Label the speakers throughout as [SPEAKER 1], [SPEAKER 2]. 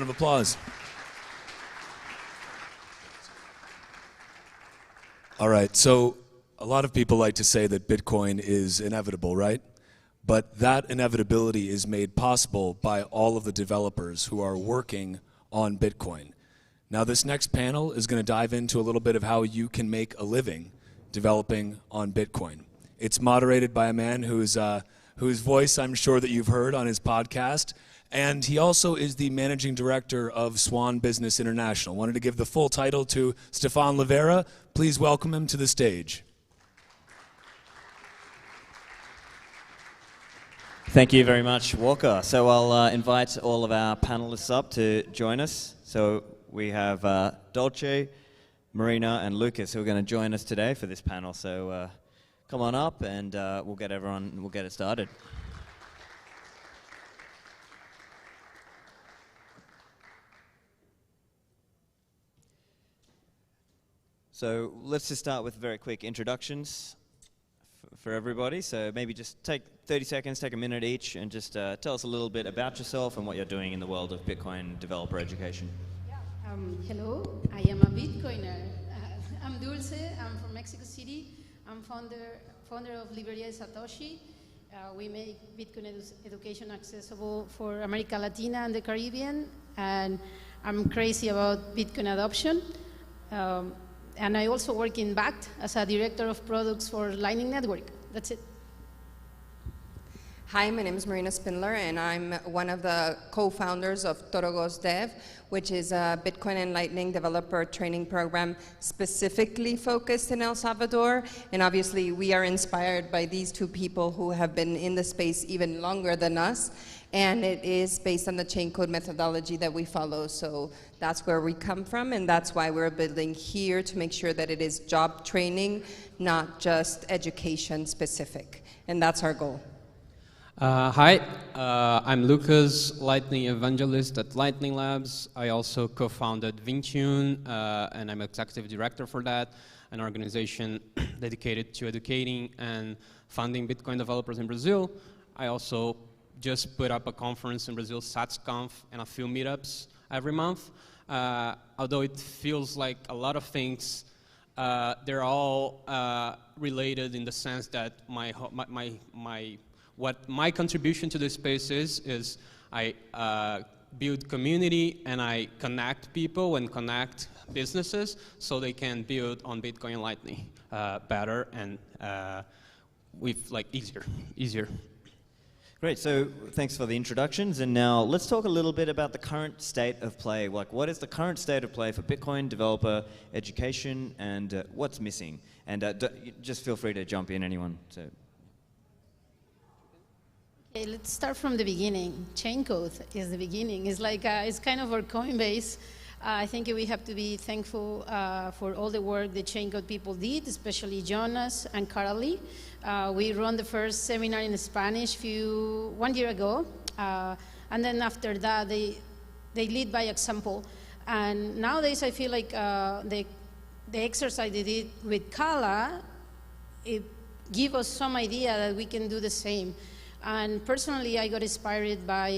[SPEAKER 1] Round of applause. All right, so a lot of people like to say that Bitcoin is inevitable, right? But that inevitability is made possible by all of the developers who are working on Bitcoin. Now, this next panel is going to dive into a little bit of how you can make a living developing on Bitcoin. It's moderated by a man whose voice I'm sure that you've heard on his podcast, and he also is the managing director of Swan Business International. Wanted to give the full title to Stephan Livera. Please welcome him to the stage.
[SPEAKER 2] Thank you very much, Walker. So I'll invite all of our panelists up to join us. So we have Dulce, Marina, and Lucas who are going to join us today for this panel. So come on up, and we'll get it started. So let's just start with very quick introductions for everybody. So maybe just take 30 seconds, take a minute each, and just tell us a little bit about yourself and what you're doing in the world of Bitcoin developer education.
[SPEAKER 3] Yeah. Hello, I am a Bitcoiner. I'm Dulce, I'm from Mexico City. I'm founder of Livera Satoshi. We make Bitcoin education accessible for America Latina and the Caribbean, and I'm crazy about Bitcoin adoption. And I also work in BACT as a director of products for Lightning Network. That's it.
[SPEAKER 4] Hi, my name is Marina Spindler, and I'm one of the co-founders of Torogos Dev, which is a Bitcoin and Lightning developer training program specifically focused in El Salvador. And obviously, we are inspired by these two people who have been in the space even longer than us. And it is based on the chain code methodology that we follow. So that's where we come from, and that's why we're building here to make sure that it is job training, not just education specific. And that's our goal.
[SPEAKER 5] Hi, I'm Lucas, Lightning Evangelist at Lightning Labs. I also co-founded Vintune, and I'm executive director for that, an organization dedicated to educating and funding Bitcoin developers in Brazil. I also just put up a conference in Brazil, SatsConf, and a few meetups every month. Although it feels like a lot of things, they're all related in the sense that what my contribution to this space is I build community and I connect people and connect businesses so they can build on Bitcoin and Lightning better and with easier.
[SPEAKER 2] Great, so thanks for the introductions, and now let's talk a little bit about the current state of play. Like, what is the current state of play for Bitcoin developer education, and what's missing? And just feel free to jump in, anyone. So.
[SPEAKER 3] Okay, let's start from the beginning. Chain code is the beginning. It's like it's kind of our Coinbase. I think we have to be thankful for all the work the chain code people did, especially Jonas and Carolee. We run the first seminar in Spanish 1 year ago, and then after that they lead by example. And nowadays I feel like the exercise they did with Kala, it gives us some idea that we can do the same. And personally, I got inspired by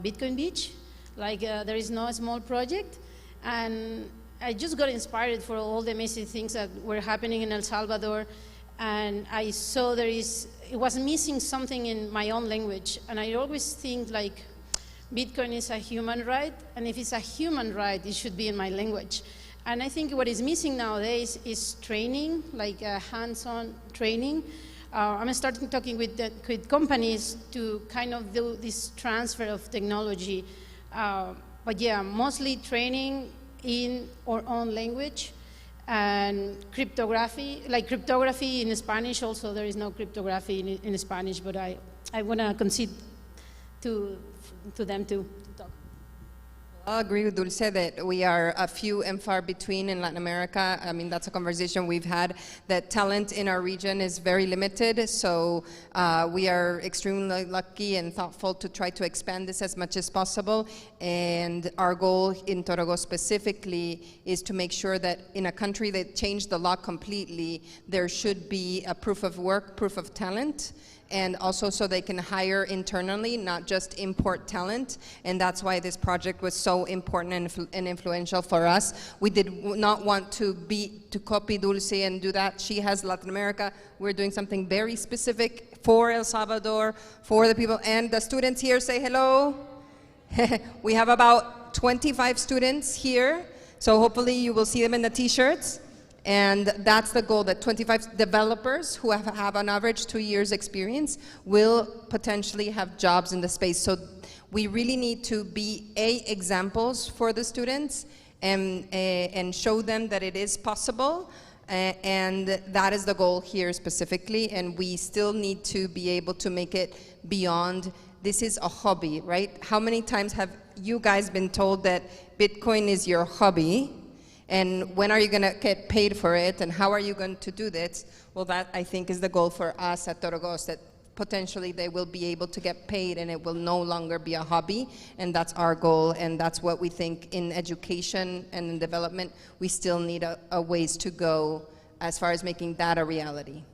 [SPEAKER 3] Bitcoin Beach. Like there is no small project, and I just got inspired for all the amazing things that were happening in El Salvador, and I saw it was missing something in my own language, and I always think like Bitcoin is a human right, and if it's a human right, it should be in my language. And I think what is missing nowadays is training, like hands-on training. I'm starting talking with companies to kind of do this transfer of technology. But yeah, mostly training in our own language and cryptography. Like cryptography in Spanish also, there is no cryptography in Spanish, but I want to concede to them to talk.
[SPEAKER 4] I agree with Dulce that we are a few and far between in Latin America. I mean, that's a conversation we've had, that talent in our region is very limited. So we are extremely lucky and thoughtful to try to expand this as much as possible. And our goal in Torogos specifically is to make sure that in a country that changed the law completely, there should be a proof of work, proof of talent. and also so they can hire internally, not just import talent. And that's why this project was so important and influential for us. We did not want to copy Dulce and do that. She has Latin America. We're doing something very specific for El Salvador, for the people. And the students here say hello. We have about 25 students here, so hopefully you will see them in the t-shirts. And that's the goal, that 25 developers who have on average 2 years experience will potentially have jobs in the space. So we really need to be examples for the students and show them that it is possible. And that is the goal here specifically. And we still need to be able to make it beyond, this is a hobby, right? How many times have you guys been told that Bitcoin is your hobby? And when are you going to get paid for it? And how are you going to do this? Well, that I think is the goal for us at Torogos, that potentially they will be able to get paid and it will no longer be a hobby. And that's our goal. And that's what we think in education and in development, we still need a ways to go as far as making that a reality.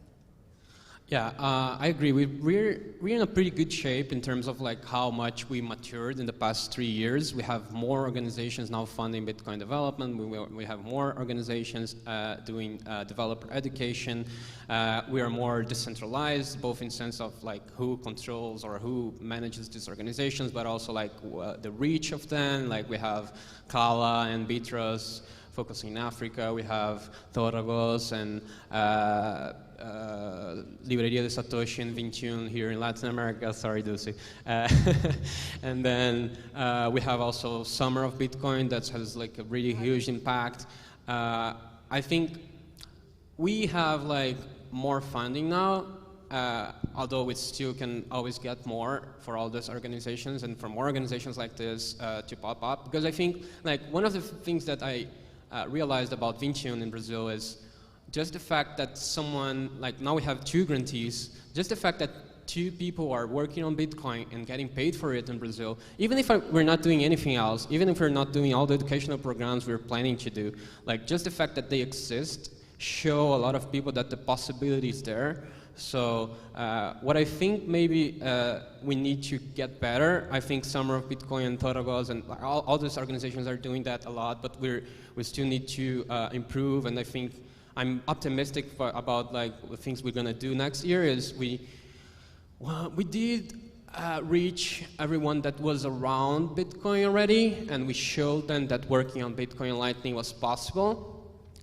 [SPEAKER 5] Yeah, I agree. We're in a pretty good shape in terms of like how much we matured in the past 3 years. We have more organizations now funding Bitcoin development. We have more organizations doing developer education. We are more decentralized, both in sense of like who controls or who manages these organizations, but also like the reach of them. Like we have Kala and Bitros focusing in Africa. We have Torogos and Livera de Satoshi and 21 here in Latin America. Sorry, Dulce. And then we have also Summer of Bitcoin that has like a really huge impact. I think we have like more funding now, although we still can always get more for all these organizations and for more organizations like this to pop up. Because I think like one of the things that I realized about 21 in Brazil is just the fact that someone, like now we have 2 grantees, just the fact that 2 people are working on Bitcoin and getting paid for it in Brazil, even if we're not doing anything else, even if we're not doing all the educational programs we're planning to do, like just the fact that they exist show a lot of people that the possibility is there. So what I think maybe we need to get better, I think Summer of Bitcoin and Torogos and all these organizations are doing that a lot, but we still need to improve. And I think I'm optimistic about like the things we're gonna do next year. Is we did reach everyone that was around Bitcoin already, and we showed them that working on Bitcoin and Lightning was possible.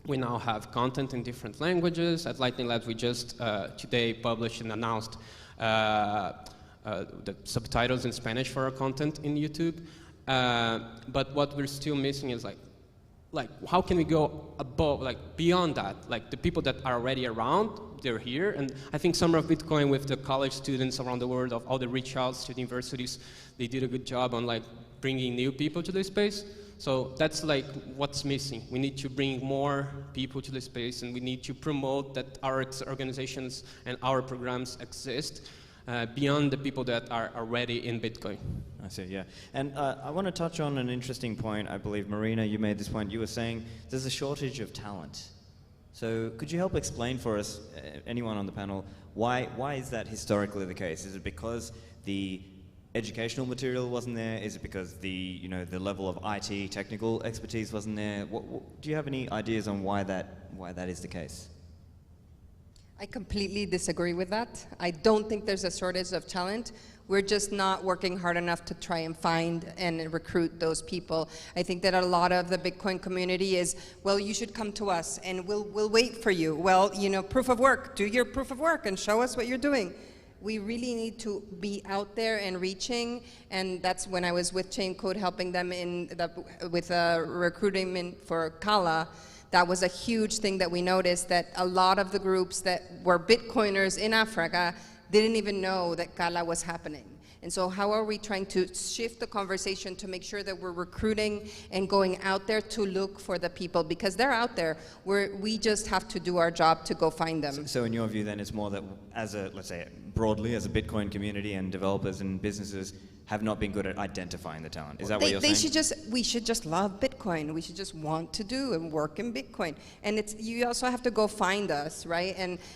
[SPEAKER 5] We now have content in different languages. At Lightning Labs, we just today published and announced the subtitles in Spanish for our content in YouTube. But what we're still missing is like how can we go above, like beyond that? Like the people that are already around, they're here. And I think Summer of Bitcoin with the college students around the world, of all the reach outs to the universities, they did a good job on like bringing new people to the space. So that's like what's missing. We need to bring more people to the space, and we need to promote that our organizations and our programs exist beyond the people that are already in Bitcoin.
[SPEAKER 2] I see, yeah. And I want to touch on an interesting point. I believe, Marina, you made this point. You were saying there's a shortage of talent. So could you help explain for us, anyone on the panel, why is that historically the case? Is it because the educational material wasn't there? Is it because the level of IT technical expertise wasn't there? Do you have any ideas on why that is the case?
[SPEAKER 4] I completely disagree with that. I don't think there's a shortage of talent. We're just not working hard enough to try and find and recruit those people. I think that a lot of the Bitcoin community is, well, you should come to us and we'll wait for you. Well, proof of work, do your proof of work and show us what you're doing. We really need to be out there and reaching, and that's when I was with Chain Code helping them with recruiting for Kala. That was a huge thing that we noticed, that a lot of the groups that were Bitcoiners in Africa didn't even know that Kala was happening. And so how are we trying to shift the conversation to make sure that we're recruiting and going out there to look for the people? Because they're out there. We just have to do our job to go find them.
[SPEAKER 2] So in your view then, it's more that let's say broadly, as a Bitcoin community and developers and businesses have not been good at identifying the talent. Is that what you're saying?
[SPEAKER 4] We should just love Bitcoin. Bitcoin. We should just want to do and work in Bitcoin. And you also have to go find us, right?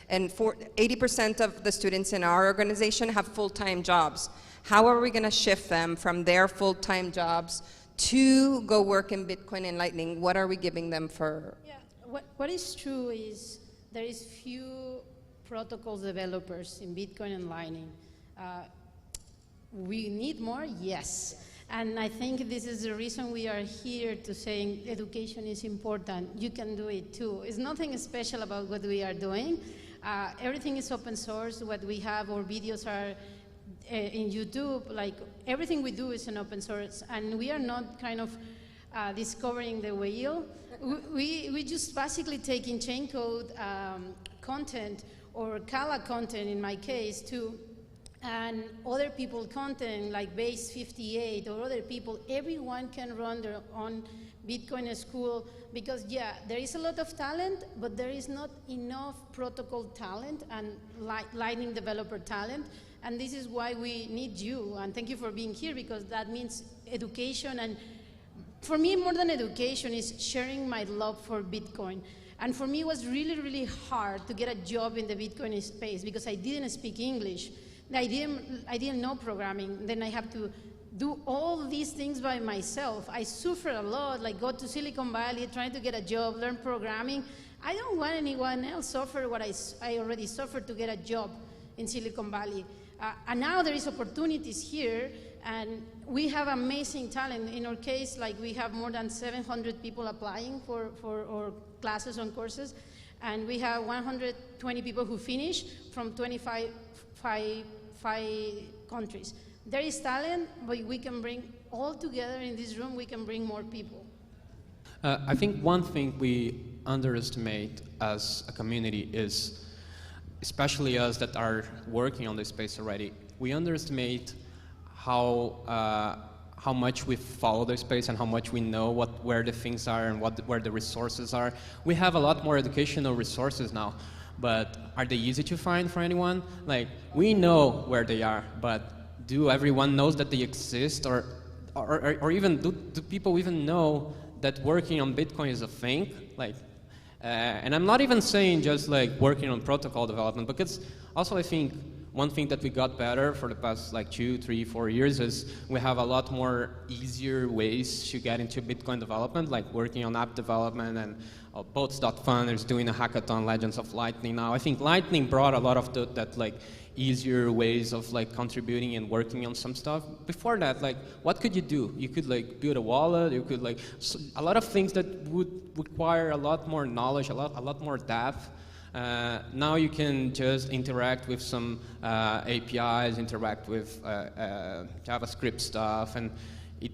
[SPEAKER 4] And for 80% of the students in our organization have full-time jobs. How are we going to shift them from their full-time jobs to go work in Bitcoin and Lightning? What are we giving them for?
[SPEAKER 3] Yeah, what is true is there is few protocol developers in Bitcoin and Lightning. We need more, yes. And I think this is the reason we are here to saying education is important. You can do it too. It's nothing special about what we are doing. Everything is open source. What we have, our videos are in YouTube. Like everything we do is in open source, and we are not kind of discovering the wheel. We just basically taking chain code content or Kala content in my case too, and other people content like Base 58 or other people. Everyone can run their own Bitcoin school because yeah, there is a lot of talent, but there is not enough protocol talent and Lightning developer talent. And this is why we need you, and thank you for being here, because that means education. And for me, more than education is sharing my love for Bitcoin. And for me, it was really, really hard to get a job in the Bitcoin space because I didn't speak English. I didn't know programming. Then I have to do all these things by myself. I suffered a lot, like go to Silicon Valley, trying to get a job, learn programming. I don't want anyone else suffer what I already suffered to get a job in Silicon Valley. And now there is opportunities here, and we have amazing talent. In our case, like we have more than 700 people applying for our classes and courses, and we have 120 people who finish from 25 countries. There is talent, but we can bring all together in this room, we can bring more people.
[SPEAKER 5] I think one thing we underestimate as a community is, especially us that are working on this space already, we underestimate how much we follow the space and how much we know where the things are and where the resources are. We have a lot more educational resources now, but are they easy to find for anyone? Like, we know where they are, but do everyone knows that they exist, or even do people even know that working on Bitcoin is a thing? Like, and I'm not even saying just like working on protocol development, because also I think one thing that we got better for the past like 2, 3, 4 years is we have a lot more easier ways to get into Bitcoin development, like working on app development, and Boats.fun is doing a hackathon, Legends of Lightning now. I think Lightning brought a lot of that like easier ways of like contributing and working on some stuff. Before that, like, what could you do? You could like build a wallet, you could like, a lot of things that would require a lot more knowledge, a lot more depth. Now you can just interact with some APIs, interact with JavaScript stuff, and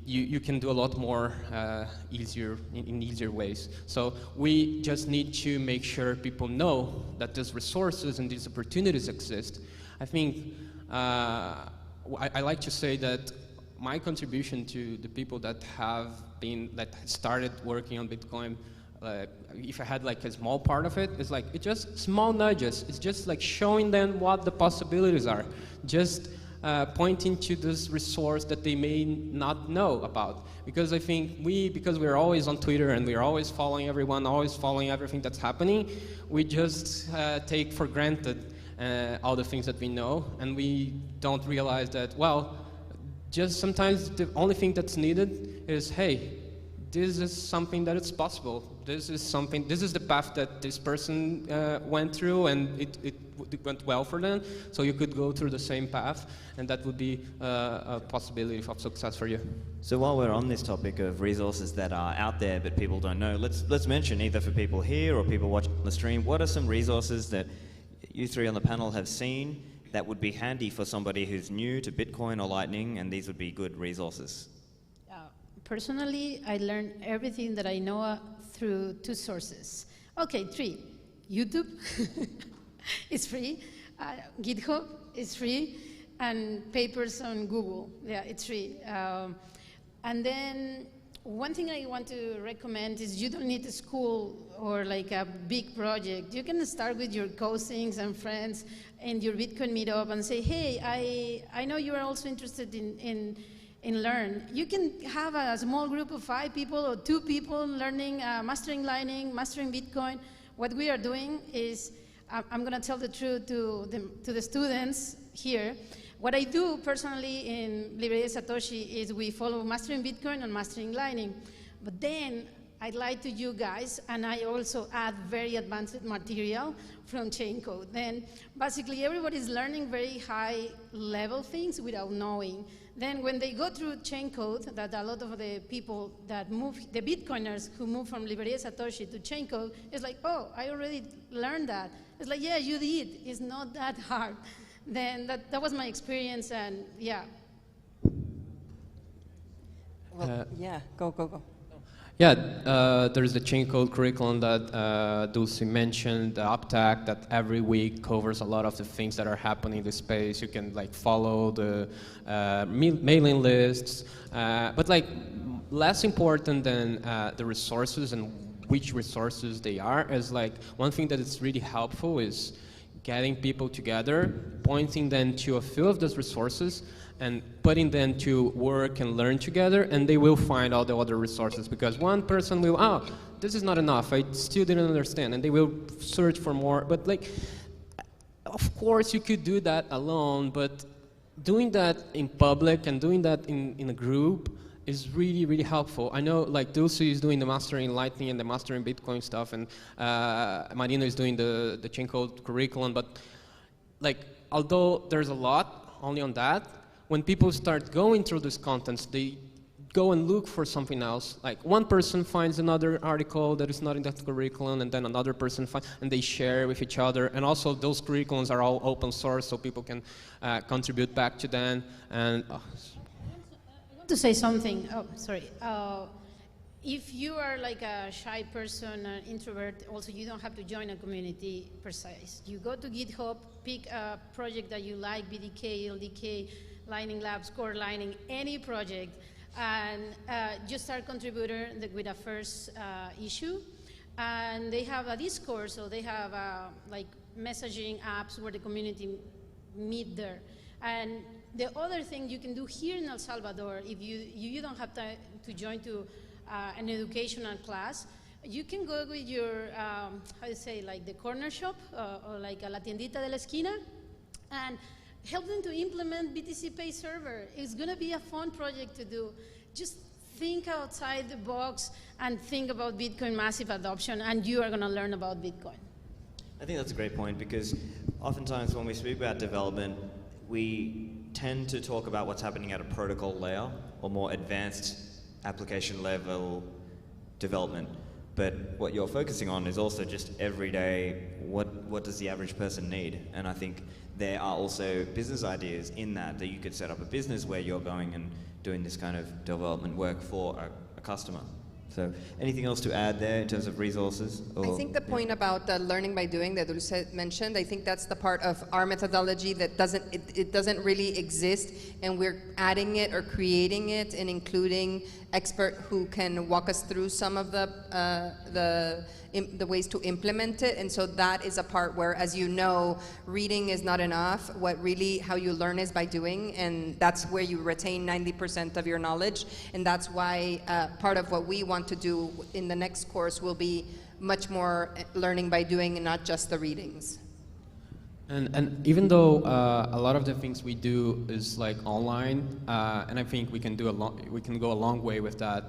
[SPEAKER 5] you can do a lot more in easier ways. So we just need to make sure people know that these resources and these opportunities exist. I think I like to say that my contribution to the people that started working on Bitcoin, if I had like a small part of it, it's like, it's just small nudges. It's just like showing them what the possibilities are. Just pointing to this resource that they may not know about. Because I think because we're always on Twitter and we're always following everyone, always following everything that's happening, we just take for granted all the things that we know, and we don't realize that, well, just sometimes the only thing that's needed is, hey, this is something that is possible. This is the path that this person went through, and it went well for them. So you could go through the same path, and that would be a possibility of success for you.
[SPEAKER 2] So while we're on this topic of resources that are out there but people don't know, let's mention, either for people here or people watching the stream, what are some resources that you three on the panel have seen that would be handy for somebody who's new to Bitcoin or Lightning, and these would be good resources?
[SPEAKER 3] Personally, I learned everything that I know through 2 sources. Okay, 3. YouTube is free. GitHub is free. And papers on Google. Yeah, it's free. And then one thing I want to recommend is you don't need a school or like a big project. You can start with your cousins and friends and your Bitcoin meetup and say, hey, I know you are also interested in and learn. You can have a small group of 5 people or 2 people learning, mastering Lightning, mastering Bitcoin. What we are doing is, I'm going to tell the truth to the students here. What I do personally in Livera Satoshi is we follow mastering Bitcoin and mastering Lightning. But then I lie to you guys, and I also add very advanced material from chain code. Then basically everybody's learning very high level things without knowing. Then when they go through chain code, that a lot of the people that move, the Bitcoiners who move from Livera Satoshi to chain code, is like, oh, I already learned that. It's like, yeah, you did. It's not that hard. Then that was my experience, and yeah.
[SPEAKER 4] Well, yeah, go.
[SPEAKER 5] Yeah, there's the chain code curriculum that Dulce mentioned, the UpTech that every week covers a lot of the things that are happening in the space. You can like follow the mailing lists, but like less important than the resources and which resources they are is like one thing that is really helpful is getting people together, pointing them to a few of those resources, and putting them to work and learn together, and they will find all the other resources, because one person will, oh, this is not enough, I still didn't understand, and they will search for more. But like, of course you could do that alone, but doing that in public and doing that in a group is really, really helpful. I know like Dulce is doing the mastering Lightning and the mastering Bitcoin stuff, and Marina is doing the chain code curriculum, but like, although there's a lot only on that, when people start going through these contents, they go and look for something else. Like one person finds another article that is not in that curriculum, and then another person finds, and they share with each other. And also those curriculums are all open source, so people can contribute back to them. And
[SPEAKER 3] I want to say something. Oh, sorry. If you are like a shy person, an introvert, also you don't have to join a community per se. You go to GitHub, pick a project that you like, BDK, LDK, Lightning Labs, Core Lightning, any project, and just start contributor with a first issue. And they have a Discord, so they have like messaging apps where the community meet there. And the other thing you can do here in El Salvador, if you don't have to join to an educational class, you can go with your, how do you say, like the corner shop, or like a la tiendita de la esquina, and help them to implement BTC Pay Server. It's going to be a fun project to do. Just think outside the box and think about Bitcoin massive adoption, and you are going to learn about Bitcoin.
[SPEAKER 2] I think that's a great point, because oftentimes when we speak about development, we tend to talk about what's happening at a protocol layer or more advanced application level development. But what you're focusing on is also just everyday, what does the average person need? And I think there are also business ideas in that you could set up a business where you're going and doing this kind of development work for a customer. So anything else to add there in terms of resources? Or,
[SPEAKER 4] I think the point about learning by doing that Dulce mentioned, I think that's the part of our methodology that doesn't really exist, and we're adding it or creating it and including expert who can walk us through some of the ways to implement it. And so that is a part where, as you know, reading is not enough. How you learn is by doing, and that's where you retain 90% of your knowledge. And that's why part of what we want to do in the next course will be much more learning by doing and not just the readings.
[SPEAKER 5] And even though a lot of the things we do is like online, and I think we can go a long way with that.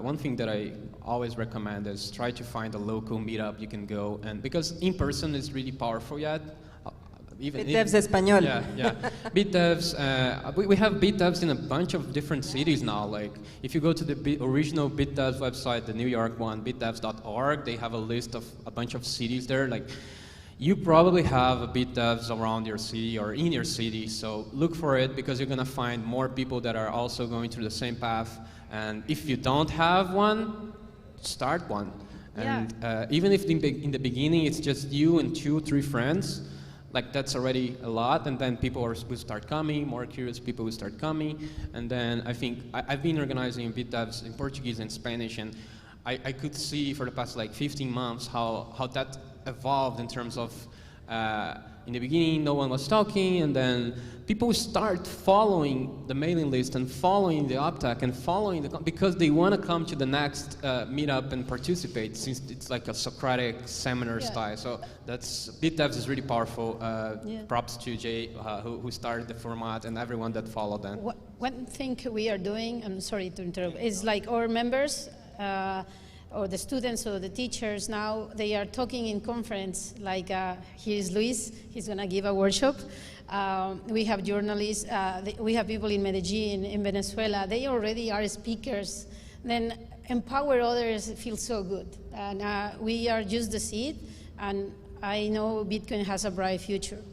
[SPEAKER 5] One thing that I always recommend is try to find a local meetup you can go, and because in person is really powerful yet.
[SPEAKER 4] BitDevs Español.
[SPEAKER 5] Yeah. BitDevs, we have BitDevs in a bunch of different cities now. Like if you go to the original BitDevs website, the New York one, bitdevs.org, they have a list of a bunch of cities there. Like you probably have a BitDevs around your city or in your city, so look for it, because you're gonna find more people that are also going through the same path. And if you don't have one, start one. And even if in the beginning it's just you and 2-3 friends, like that's already a lot, and then people will start coming, more curious people will start coming. And then I think I've been organizing BitDevs in Portuguese and Spanish, and I could see for the past like 15 months how that evolved in terms of in the beginning, no one was talking, and then people start following the mailing list and following the uptake and following because they want to come to the next meetup and participate, since it's like a Socratic seminar style. So that's BitDevs is really powerful. Props to Jay, who started the format, and everyone that followed them.
[SPEAKER 3] One thing we are doing, I'm sorry to interrupt, is like our members, or the students or the teachers now, they are talking in conference, like here's Luis, he's gonna give a workshop. We have journalists, we have people in Medellin, in Venezuela, they already are speakers. Then empower others feels so good. And we are just the seed, and I know Bitcoin has a bright future.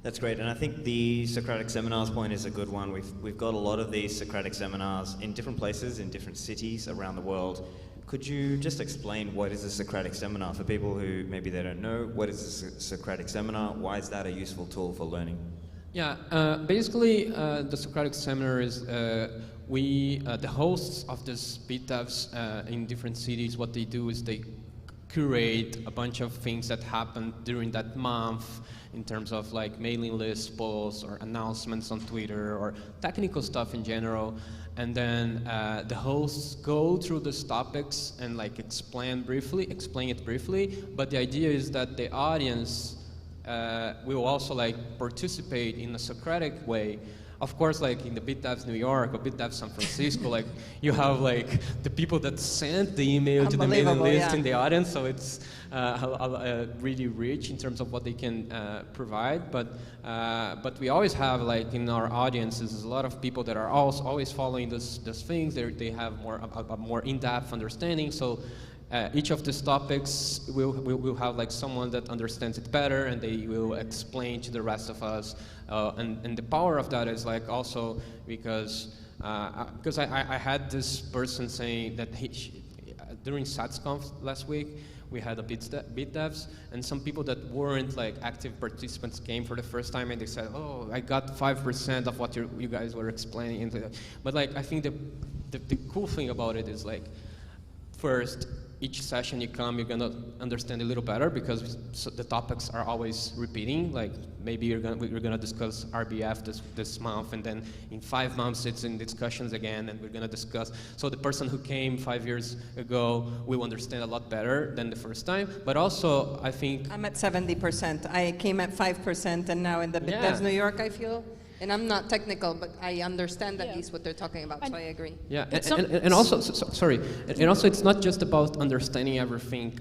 [SPEAKER 2] That's great, and I think the Socratic Seminars point is a good one. We've got a lot of these Socratic Seminars in different places, in different cities around the world. Could you just explain what is a Socratic Seminar for people who maybe they don't know? What is a Socratic Seminar? Why is that a useful tool for learning?
[SPEAKER 5] Yeah, basically the Socratic Seminar is the hosts of this BitDevs in different cities, what they do is they curate a bunch of things that happened during that month in terms of like mailing list posts or announcements on Twitter or technical stuff in general. And then the hosts go through these topics and like explain it briefly. But the idea is that the audience will also like participate in a Socratic way. Of course, like in the BitDevs New York or BitDevs San Francisco, like you have like the people that sent the email to the mailing list in the audience, so it's really rich in terms of what they can provide. But we always have like in our audiences a lot of people that are always following those things. They have a more in-depth understanding. So each of these topics will have like someone that understands it better, and they will explain to the rest of us. And the power of that is like also because I had this person saying that during SatsConf last week, we had a BitDevs, and some people that weren't like active participants came for the first time, and they said, "Oh, I got 5% of what you guys were explaining." But like I think the cool thing about it is like, first, each session you come, you're gonna understand a little better because the topics are always repeating. Like maybe we're gonna discuss RBF this month, and then in 5 months it's in discussions again, and we're gonna discuss. So the person who came 5 years ago will understand a lot better than the first time. But also, I think
[SPEAKER 4] I'm at 70%. I came at 5%, and now in the BitDevs New York, I feel. And I'm not technical, but I understand at least what they're talking about, so I agree.
[SPEAKER 5] Yeah, and also, sorry, and also it's not just about understanding everything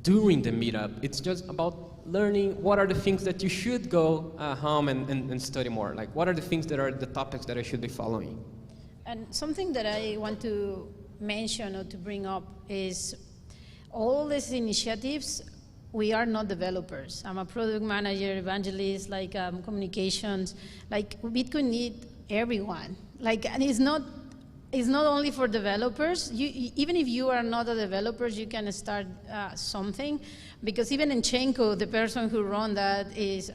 [SPEAKER 5] during the meetup. It's just about learning what are the things that you should go home and study more. Like what are the things that are the topics that I should be following?
[SPEAKER 3] And something that I want to mention or to bring up is all these initiatives. We are not developers. I'm a product manager, evangelist, like communications. Like Bitcoin need everyone. Like, and it's not only for developers. Even if you are not a developer, you can start something. Because even in Chainco, the person who run that is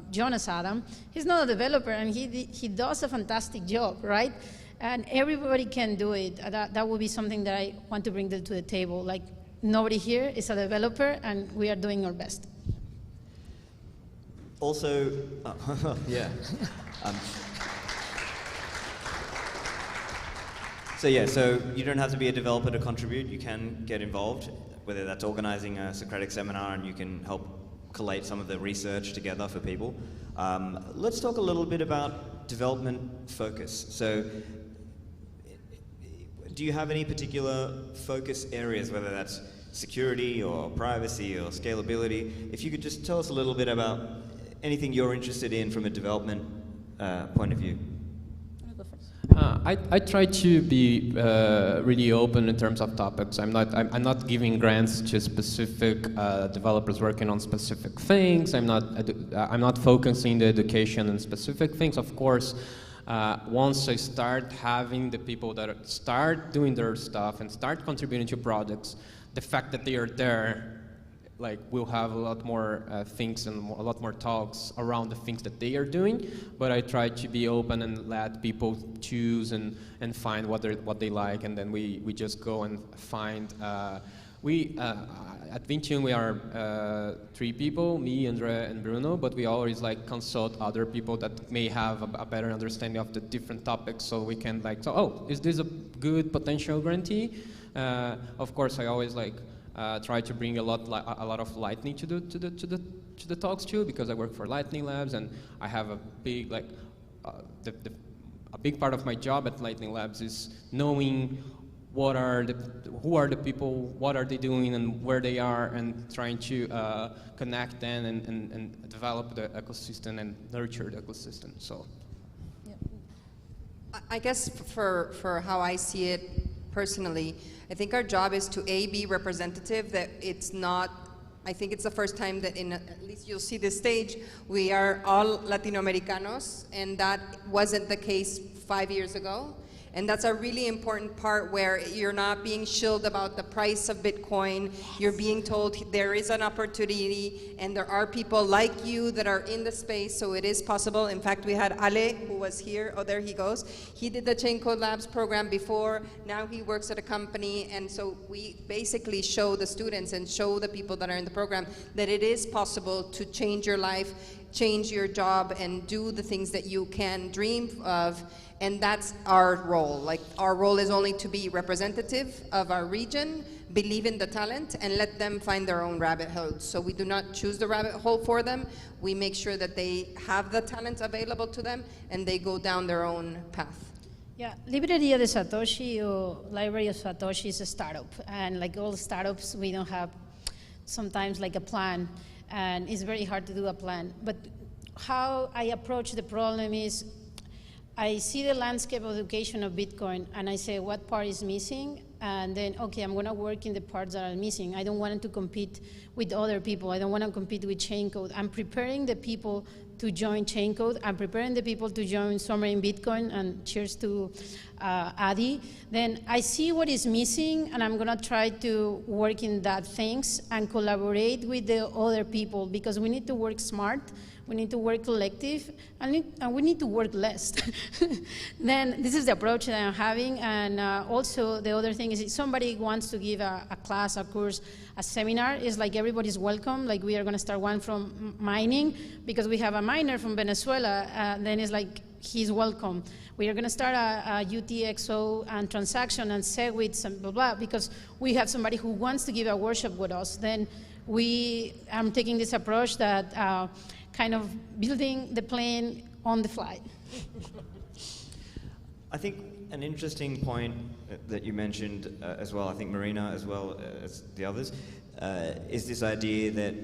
[SPEAKER 3] Jonas Adam. He's not a developer, and he does a fantastic job, right? And everybody can do it. That would be something that I want to bring to the table. Like, nobody here is a developer, and we are doing our best.
[SPEAKER 2] Also, so you don't have to be a developer to contribute. You can get involved, whether that's organizing a Socratic seminar, and you can help collate some of the research together for people. Let's talk a little bit about development focus. So, do you have any particular focus areas, whether that's security or privacy or scalability? If you could just tell us a little bit about anything you're interested in from a development point of view.
[SPEAKER 5] I try to be really open in terms of topics. I'm not giving grants to specific developers working on specific things. I'm not focusing the education on specific things. Of course, once I start having the people that start doing their stuff and start contributing to projects, the fact that they are there, like, we'll have a lot more things and a lot more talks around the things that they are doing. But I try to be open and let people choose and find what they like, and then we just go and find We at Vintium we are 3 people, me, Andre, and Bruno. But we always like consult other people that may have a better understanding of the different topics, so we can like, so, oh, is this a good potential grantee? Of course, I always like try to bring a lot of Lightning to the talks too, because I work for Lightning Labs and I have a big like a big part of my job at Lightning Labs is knowing who are the people, what are they doing, and where they are, and trying to connect them and develop the ecosystem and nurture the ecosystem. So,
[SPEAKER 4] I guess for how I see it personally, I think our job is to be representative. That it's not. I think it's the first time that at least you'll see this stage, we are all Latinoamericanos, and that wasn't the case 5 years ago. And that's a really important part where you're not being shilled about the price of Bitcoin. You're being told there is an opportunity and there are people like you that are in the space, so it is possible. In fact, we had Ale, who was here. Oh, there he goes. He did the Chain Code Labs program before. Now he works at a company. And so we basically show the students and show the people that are in the program that it is possible to change your life, change your job, and do the things that you can dream of. And that's our role. Like, our role is only to be representative of our region, believe in the talent, and let them find their own rabbit holes. So we do not choose the rabbit hole for them. We make sure that they have the talent available to them, and they go down their own path.
[SPEAKER 3] Yeah, Libreria de Satoshi or Library of Satoshi is a startup. And like all startups, we don't have sometimes like a plan. And it's very hard to do a plan. But how I approach the problem is, I see the landscape of education of Bitcoin, and I say, what part is missing? And then, okay, I'm going to work in the parts that are missing. I don't want to compete with other people. I don't want to compete with Chaincode. I'm preparing the people to join Chaincode. I'm preparing the people to join Summer in Bitcoin, and cheers to Adi. Then I see what is missing, and I'm going to try to work in that things and collaborate with the other people, because we need to work smart. We need to work collective, and we need to work less. Then this is the approach that I'm having. And also the other thing is, if somebody wants to give a class, a course, a seminar, it's like everybody's welcome. Like, we are going to start one from mining, because we have a miner from Venezuela. Then it's like, he's welcome. We are going to start a UTXO and transaction and SegWits and blah, blah, because we have somebody who wants to give a workshop with us. Then I'm taking this approach that kind of building the plane on the fly.
[SPEAKER 2] I think an interesting point that you mentioned as well, I think Marina as well as the others, is this idea that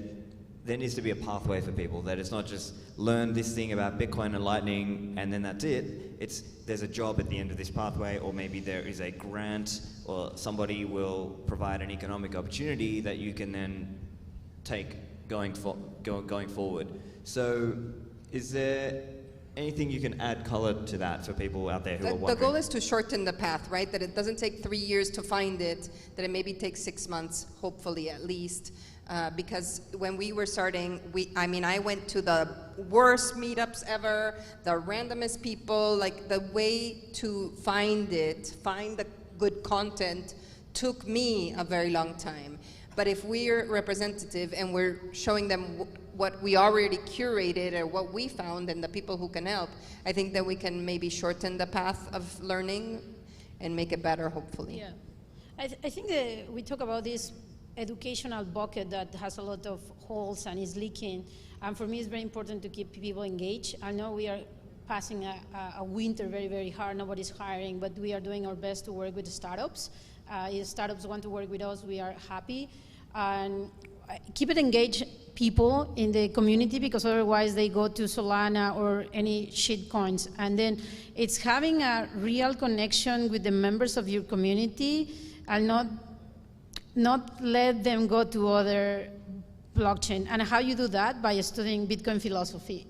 [SPEAKER 2] there needs to be a pathway for people, that it's not just learn this thing about Bitcoin and Lightning and then that's it. There's a job at the end of this pathway, or maybe there is a grant, or somebody will provide an economic opportunity that you can then take going forward. So is there anything you can add color to that for people out there who are wondering?
[SPEAKER 4] The goal is to shorten the path, right? That it doesn't take 3 years to find it, that it maybe takes 6 months, hopefully at least. Because when we were starting, I went to the worst meetups ever, the randomest people. Like, the way to find the good content took me a very long time. But if we're representative and we're showing them what we already curated or what we found and the people who can help, I think that we can maybe shorten the path of learning and make it better, hopefully.
[SPEAKER 3] Yeah, I think that we talk about this educational bucket that has a lot of holes and is leaking. And for me, it's very important to keep people engaged. I know we are passing a winter very, very hard. Nobody's hiring, but we are doing our best to work with the startups. If startups want to work with us, we are happy. And keep it engaged people in the community, because otherwise they go to Solana or any shit coins. And then it's having a real connection with the members of your community, and not let them go to other blockchain. And how you do that? By studying Bitcoin philosophy.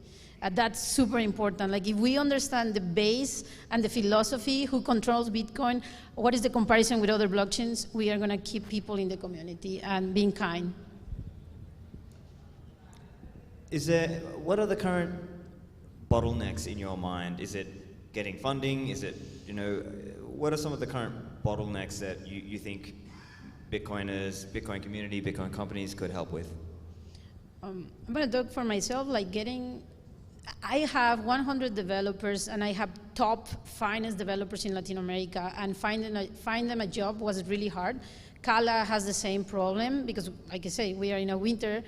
[SPEAKER 3] That's super important. Like, if we understand the base and the philosophy, who controls Bitcoin, what is the comparison with other blockchains, we are going to keep people in the community and being kind.
[SPEAKER 2] What are the current bottlenecks in your mind? Is it getting funding? Is it, what are some of the current bottlenecks that you think Bitcoiners, Bitcoin community, Bitcoin companies could help with?
[SPEAKER 3] I'm going to talk for myself, I have 100 developers and I have top finance developers in Latin America, and find them a job was really hard. Kala has the same problem because, like I say, we are in a winter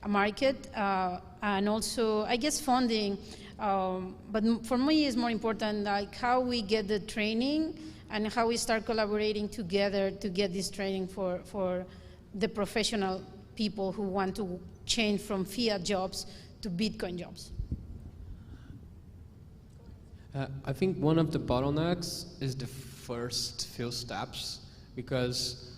[SPEAKER 3] market, and also, I guess, funding. But for me, it's more important how we get the training and how we start collaborating together to get this training for the professional people who want to change from fiat jobs to Bitcoin jobs.
[SPEAKER 5] I think one of the bottlenecks is the first few steps, because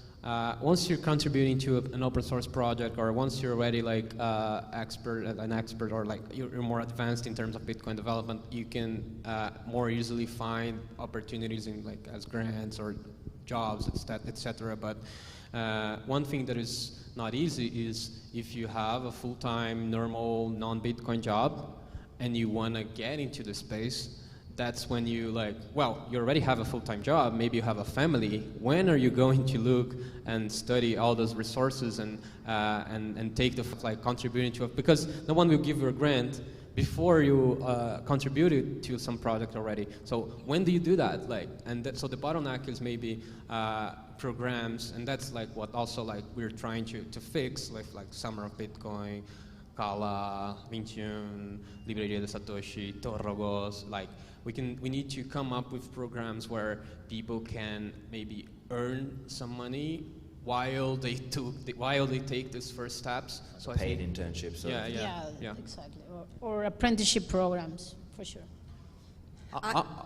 [SPEAKER 5] once you're contributing to an open source project, or once you're already an expert, or you're more advanced in terms of Bitcoin development, you can more easily find opportunities in as grants or jobs, etc. But one thing that is not easy is if you have a full-time, normal, non-Bitcoin job and you want to get into the space. That's when you you already have a full-time job, maybe you have a family. When are you going to look and study all those resources and take the contributing to it? Because no one will give you a grant before you contributed to some project already. So when do you do that? So the bottleneck is maybe programs, and that's what also we're trying to fix, like Summer of Bitcoin, Kala, 21, Livera de Satoshi, Torrogos. We need to come up with programs where people can maybe earn some money while they take these first steps. So
[SPEAKER 2] paid internships.
[SPEAKER 3] Yeah, exactly. Or apprenticeship programs, for sure.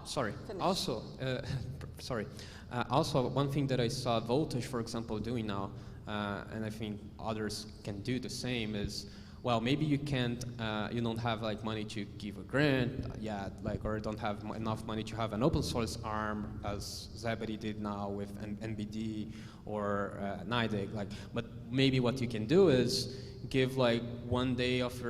[SPEAKER 5] Sorry. Also, also one thing that I saw Voltage, for example, doing now, and I think others can do the same, is maybe you can't, you don't have money to give a grant yet, or don't have enough money to have an open source arm, as Zebedee did now with NBD or NIDIG. But maybe what you can do is give 1 day of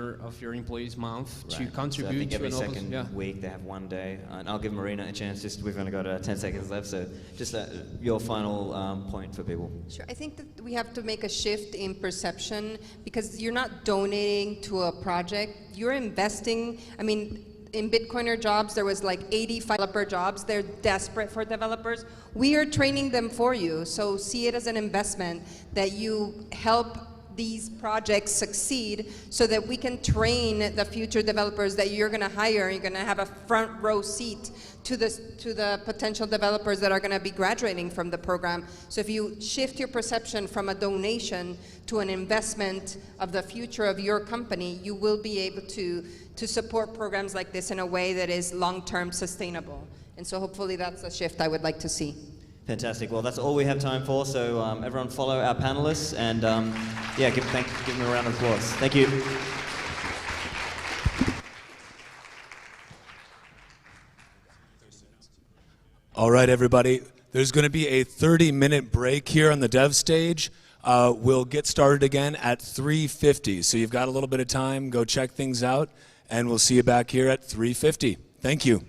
[SPEAKER 5] your employees' month to contribute
[SPEAKER 2] so I think
[SPEAKER 5] to
[SPEAKER 2] every
[SPEAKER 5] an
[SPEAKER 2] second week they have 1 day, and I'll give Marina a chance. We've only got 10 seconds left, so just your final point for people.
[SPEAKER 4] Sure. I think that we have to make a shift in perception, because you're not donating to a project, you're investing. I mean, in Bitcoiner jobs, there was 85 developer jobs. They're desperate for developers. We are training them for you, so see it as an investment that you help these projects succeed, so that we can train the future developers that you're going to hire. You're going to have a front row seat to the potential developers that are going to be graduating from the program. So if you shift your perception from a donation to an investment of the future of your company, you will be able to support programs like this in a way that is long-term sustainable. And so hopefully that's a shift I would like to see.
[SPEAKER 2] Fantastic. Well, that's all we have time for. So everyone follow our panelists, and give them a round of applause. Thank you.
[SPEAKER 1] All right, everybody. There's going to be a 30-minute break here on the dev stage. We'll get started again at 3:50. So you've got a little bit of time. Go check things out, and we'll see you back here at 3:50. Thank you.